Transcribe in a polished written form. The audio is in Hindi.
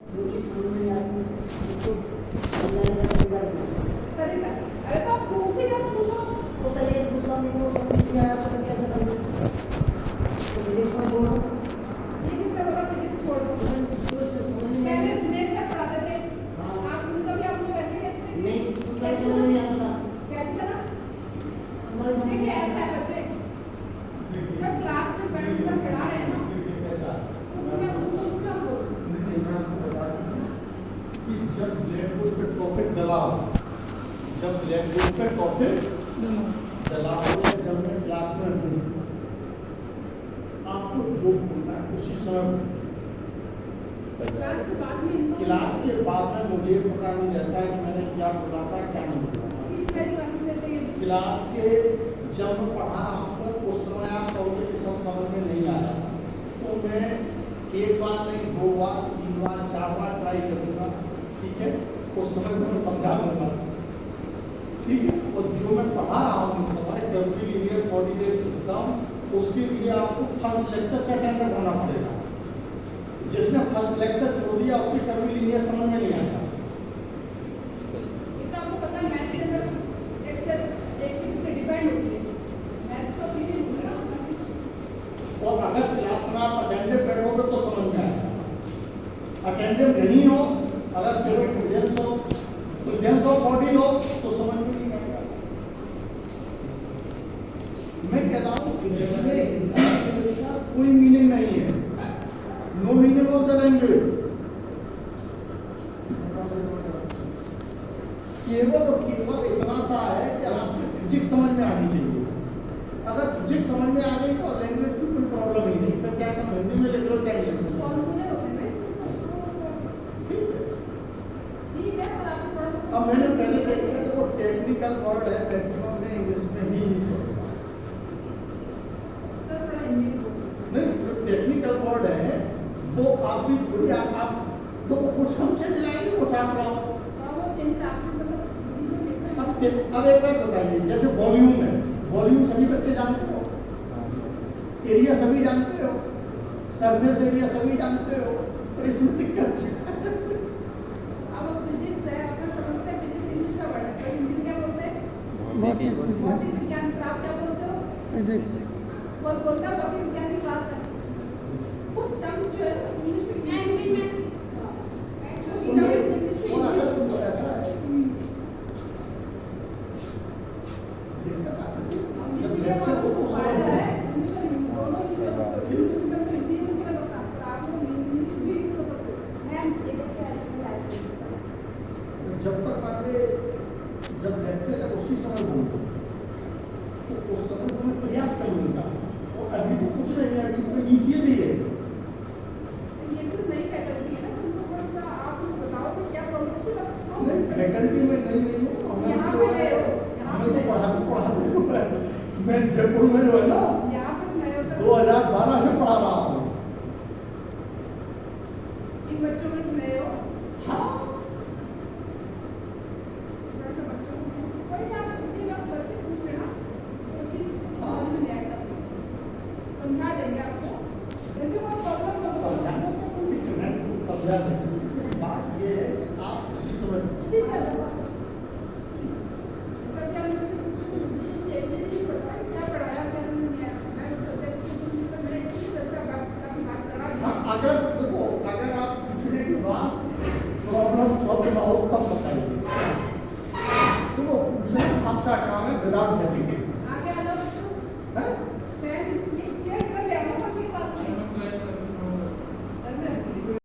जो चीज़ समझ में आती है उसको समझाने का तरीका तरीका। अरे तो आप उसी का पूछो। तो पहले ये पूछना मेरे को समझ नहीं आया तो मैं कैसे समझूं? तो फिजिक्स में बोलो, ये किसका बोला फिजिक्स छोड़ दो। कुछ समझ नहीं पहले आया। मेरे से पढ़ाते थे। हाँ। आप उनका भी आप लोग ऐसे कहते थे। नहीं, उतना समझ नहीं आता था। कहते थे ना। हमारी समझ देखिए नहीं ऐसा है आता। बच्चे, जब क्लास में बैठ कर पढ़ा रहे हैं ना, उसमें उसमें हम बोलो। जब ब्लैकबोर्ड पे टॉपिक डलाओ, जब ब्लैकबोर्ड पे टॉपिक डलाओ या जब मैं क्लास में हूँ, आपको जो बोलना है उसी समय क्लास के बाद में इनको क्लास के बाद में मुझे ये पता नहीं रहता है कि मैंने क्या बोला था क्या नहीं बोला था। कितनी क्लासेस लेते हैं। क्लास के जब मैं पढ़ा रहा हूँ उस समय आप कहोगे कि सर समझ में नहीं आया था, तो मैं एक बार नहीं 2 बार 3 बार 4 बार ट्राई करूँगा, ठीक है, उस समय को मैं समझा दूंगा, ठीक है। और जो मैं पढ़ा रहा हूँ इस समय कर्वी लीनियर कोऑर्डिनेट सिस्टम, उसके लिए आपको फर्स्ट लेक्चर से अटेंड होना पड़ेगा। जिसने फर्स्ट लेक्चर छोड़ दिया उसके कर्वी लीनियर समझ में नहीं आएगा। इतना आपको पता है मैथ के अंदर एक्सेल एक चीज से डिपेंड होती है। मैथ्स का फीलिंग होगा ना। और अगर क्लास में आप अटेंडेंट बैठोगे तो समझ में आएगा। अटेंडेंट नहीं हो, अगर केवल प्रेजेंस ऑफ बॉडी हो तो समझ में नहीं आएगा। मैं कहता हूँ कि जिसमें इसका कोई मीनिंग नहीं है, no meaning of the language, केवल और केवल इतना सा है कि आपको फिजिक्स समझ में आनी चाहिए। अगर फिजिक्स समझ में आ गई तो लैंग्वेज की कोई प्रॉब्लम ही नहीं, फिर चाहे तुम हिंदी में लिख लो चाहे इंग्लिश में। फॉर्मूले होते हैं ना इसमें। ठीक है पर आपको थोड़ा अब मैंने पहले कह दिया कि वो टेक्निकल वर्ड है, मैक्सिमम में इंग्लिश में ही यूज होगा। सर थोड़ा हिंदी में बोलो। नहीं, जो टेक्निकल वर्ड है वो आप भी थोड़ी आप तो कुछ हम चेंज लाएंगे, कुछ आप लाओ। वो चेंज आपको मतलब हिंदी में लिखना है। अब एक बात बताइए, जैसे वॉल्यूम है, वॉल्यूम सभी बच्चे जानते हो, एरिया सभी जानते हो, सरफेस एरिया सभी जानते हो, तो इसमें दिक्कत क्या है? अब फिजिक्स है, अपना समझते हैं फिजिक्स इंग्लिश का वर्ड है, पर हिंदी में क्या बोलते हैं? भौतिक विज्ञान। आप क्या बोलते हो? बोलता है भौतिक विज्ञान की क्लास है। कुछ टर्म्स जो है इंग्लिश में और अगर तुमको ऐसा है कि दिक्कत आती है, जब लेक्चर हो उस समय फायदा है इंग्लिश और हिंदी दोनों यूज कर सकते हो। इंग्लिश में तो हिंदी यूज कर सकता है, पर आप लोग इंग्लिश भी यूज कर सकते हो। मैम ये क्या है? जब तक मान ले जब लेक्चर है उसी समय बोलो, तो उस समय तुम्हें प्रयास करने का। और अभी तो कुछ नहीं है, अभी तो ईजी भी है। ये भी नई फैकल्टी है ना, तुमको थोड़ा सा आप लोग बताओ कि क्या प्रॉब्लम से नहीं, फैकल्टी में नहीं हूँ, यहाँ पे नए हो, यहाँ हमें पे तो पढ़ा मैं जयपुर में जो है ना यहाँ पे नए हो सर। 2012 से पढ़ा रहा हूँ। इन बच्चों में तुम नए हो। हाँ, थोड़ा सा बच्चों को कोई आप उसी वक्त बच्चे पूछ लेना, कोचिंग समझ में नहीं आएगा समझा देंगे आपको। यदि कोई प्रॉब्लम हो तो समझाने का कोई दिक्कत नहीं, समझा दें। बात ये है कि आप उसी समय उसी से सर क्या मैं से पूछूं मुझे एक्चुअली नहीं पता है क्या पढ़ाया क्या नहीं आया। मैं सब्जेक्ट से मेरे टीचर से बात कर रहा हाँ, था। अगर देखो अगर आप पिछले के बाद प्रॉब्लम सॉल्व ना हो तब बताइए। देखो आपका काम है विदाउट एप्लीकेशन।